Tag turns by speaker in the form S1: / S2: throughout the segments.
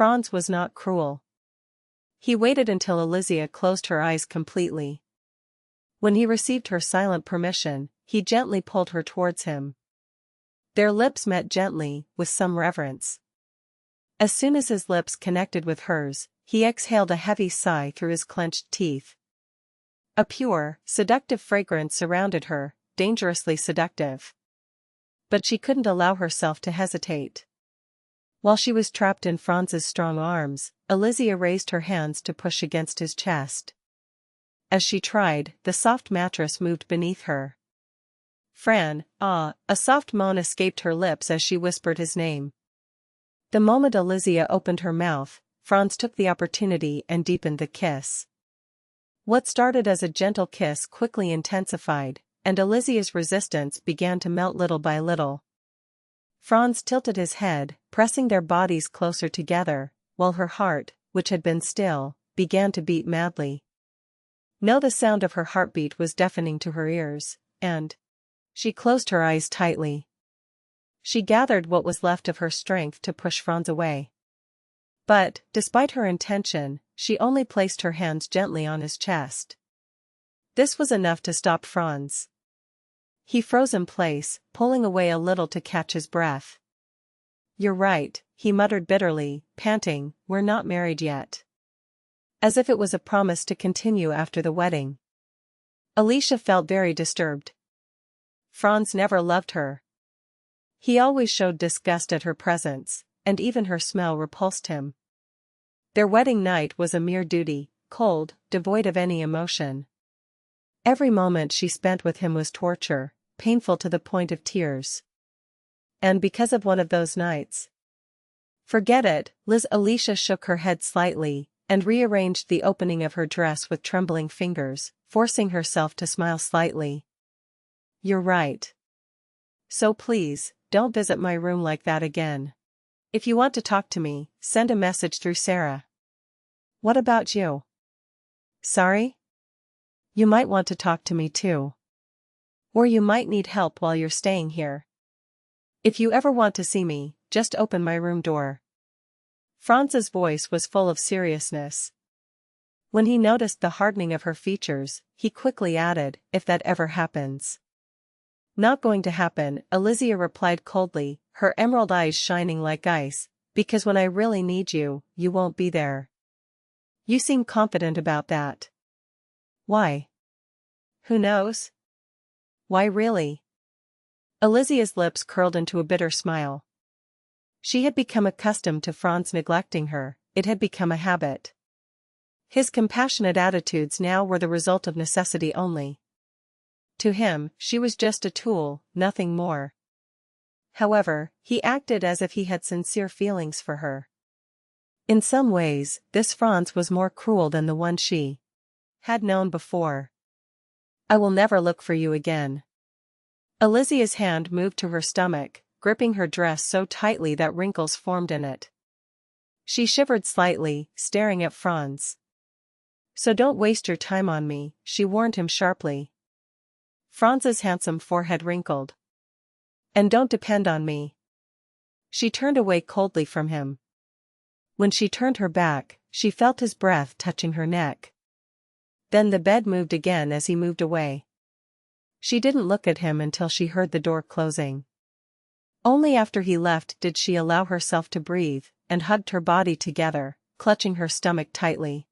S1: Franz was not cruel. He waited until Alizia closed her eyes completely. When he received her silent permission, he gently pulled her towards him. Their lips met gently, with some reverence. As soon as his lips connected with hers, he exhaled a heavy sigh through his clenched teeth. A pure, seductive fragrance surrounded her, dangerously seductive. But she couldn't allow herself to hesitate. While she was trapped in Franz's strong arms, Alizia raised her hands to push against his chest. As she tried, the soft mattress moved beneath her. Fran, a soft moan escaped her lips as she whispered his name. The moment Alizia opened her mouth, Franz took the opportunity and deepened the kiss. What started as a gentle kiss quickly intensified, and Alizia's resistance began to melt little by little. Franz tilted his head, pressing their bodies closer together, while her heart, which had been still, began to beat madly. No, the sound of her heartbeat was deafening to her ears, and she closed her eyes tightly. She gathered what was left of her strength to push Franz away. But, despite her intention, she only placed her hands gently on his chest. This was enough to stop Franz. He froze in place, pulling away a little to catch his breath. "You're right," he muttered bitterly, panting, "we're not married yet." As if it was a promise to continue after the wedding. Alicia felt very disturbed. Franz never loved her. He always showed disgust at her presence, and even her smell repulsed him. Their wedding night was a mere duty, cold, devoid of any emotion. Every moment she spent with him was torture, painful to the point of tears. And because of one of those nights. Forget it, Liz. Alicia shook her head slightly, and rearranged the opening of her dress with trembling fingers, forcing herself to smile slightly. "You're right. So please, don't visit my room like that again. If you want to talk to me, send a message through Sarah." "What about you?" "Sorry? You might want to talk to me too. Or you might need help while you're staying here. If you ever want to see me, just open my room door." Franz's voice was full of seriousness. When he noticed the hardening of her features, he quickly added, "If that ever happens." "Not going to happen," Alizia replied coldly, her emerald eyes shining like ice, "because when I really need you, you won't be there." "You seem confident about that." "Why?" "Who knows?" "Why really?" Alizia's lips curled into a bitter smile. She had become accustomed to Franz neglecting her, it had become a habit. His compassionate attitudes now were the result of necessity only. To him, she was just a tool, nothing more. However, he acted as if he had sincere feelings for her. In some ways, this Franz was more cruel than the one she had known before. "I will never look for you again." Alizia's hand moved to her stomach, gripping her dress so tightly that wrinkles formed in it. She shivered slightly, staring at Franz. "So don't waste your time on me," she warned him sharply. Franz's handsome forehead wrinkled. "And don't depend on me." She turned away coldly from him. When she turned her back, she felt his breath touching her neck. Then the bed moved again as he moved away. She didn't look at him until she heard the door closing. Only after he left did she allow herself to breathe, and hugged her body together, clutching her stomach tightly.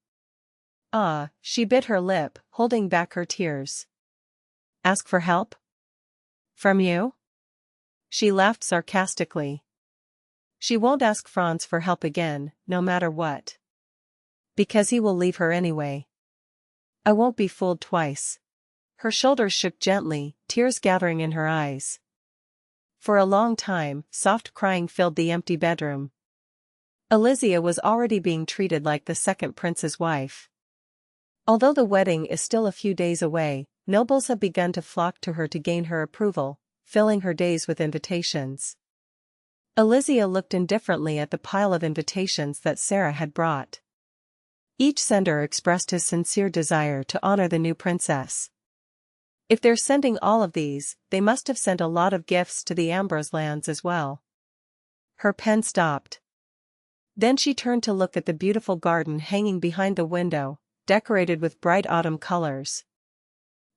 S1: She bit her lip, holding back her tears. "Ask for help? From you?" She laughed sarcastically. She won't ask Franz for help again, no matter what. Because he will leave her anyway. I won't be fooled twice. Her shoulders shook gently, tears gathering in her eyes. For a long time, soft crying filled the empty bedroom. Alizia was already being treated like the second prince's wife. Although the wedding is still a few days away, nobles have begun to flock to her to gain her approval, filling her days with invitations. Alizia looked indifferently at the pile of invitations that Sarah had brought. Each sender expressed his sincere desire to honor the new princess. If they're sending all of these, they must have sent a lot of gifts to the Ambrose lands as well. Her pen stopped. Then she turned to look at the beautiful garden hanging behind the window, decorated with bright autumn colors.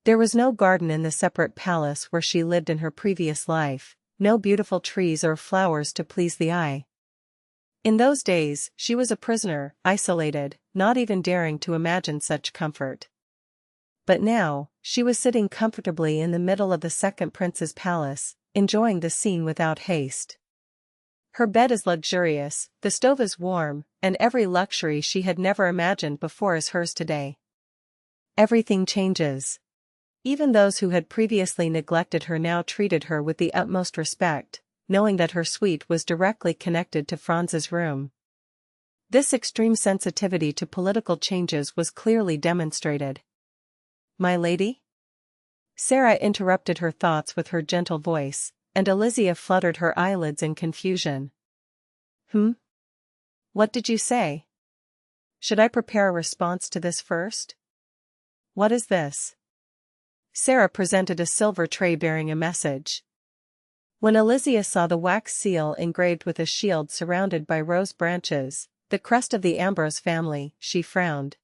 S1: There was no garden in the separate palace where she lived in her previous life, no beautiful trees or flowers to please the eye. In those days, she was a prisoner, isolated, not even daring to imagine such comfort. But now, she was sitting comfortably in the middle of the second prince's palace, enjoying the scene without haste. Her bed is luxurious, the stove is warm, and every luxury she had never imagined before is hers today. Everything changes. Even those who had previously neglected her now treated her with the utmost respect, knowing that her suite was directly connected to Franz's room. This extreme sensitivity to political changes was clearly demonstrated. "My lady?" Sarah interrupted her thoughts with her gentle voice, and Alizia fluttered her eyelids in confusion. What did you say? Should I prepare a response to this first? What is this? Sarah presented a silver tray bearing a message. When Alizia saw the wax seal engraved with a shield surrounded by rose branches, the crest of the Ambrose family, she frowned.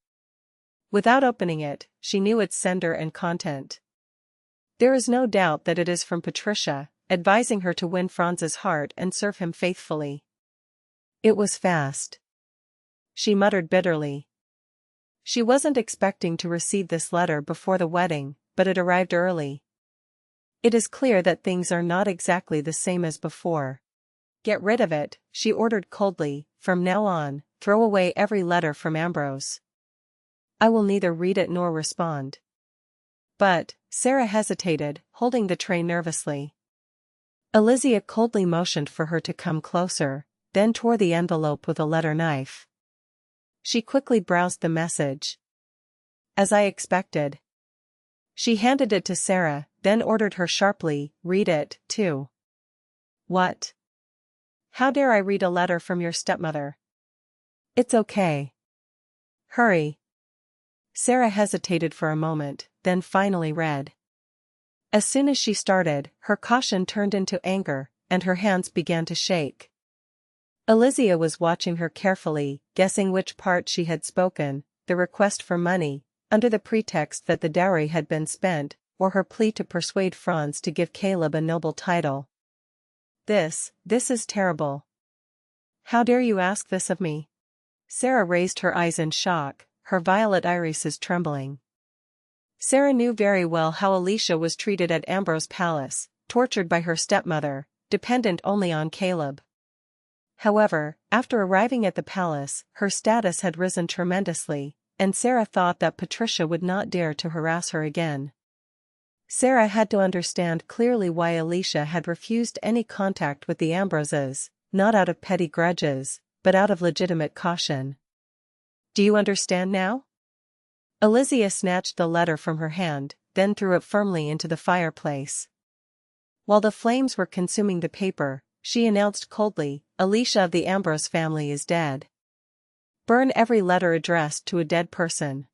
S1: Without opening it, she knew its sender and content. There is no doubt that it is from Patricia, advising her to win Franz's heart and serve him faithfully. It was fast. She muttered bitterly. She wasn't expecting to receive this letter before the wedding, but it arrived early. It is clear that things are not exactly the same as before. Get rid of it, she ordered coldly. From now on, throw away every letter from Ambrose. I will neither read it nor respond. But, Sarah hesitated, holding the tray nervously. Alizia coldly motioned for her to come closer, then tore the envelope with a letter knife. She quickly browsed the message. As I expected. She handed it to Sarah, then ordered her sharply, read it, too. What? How dare I read a letter from your stepmother? It's okay. Hurry. Sarah hesitated for a moment, then finally read. As soon as she started, her caution turned into anger, and her hands began to shake. Alizia was watching her carefully, guessing which part she had spoken, the request for money, under the pretext that the dowry had been spent, or her plea to persuade Franz to give Caleb a noble title. This is terrible. How dare you ask this of me? Sarah raised her eyes in shock, her violet irises trembling. Sarah knew very well how Alicia was treated at Ambrose Palace, tortured by her stepmother, dependent only on Caleb. However, after arriving at the palace, her status had risen tremendously, and Sarah thought that Patricia would not dare to harass her again. Sarah had to understand clearly why Alicia had refused any contact with the Ambroses, not out of petty grudges, but out of legitimate caution. Do you understand now? Alizia snatched the letter from her hand, then threw it firmly into the fireplace. While the flames were consuming the paper, she announced coldly, Alicia of the Ambrose family is dead. Burn every letter addressed to a dead person.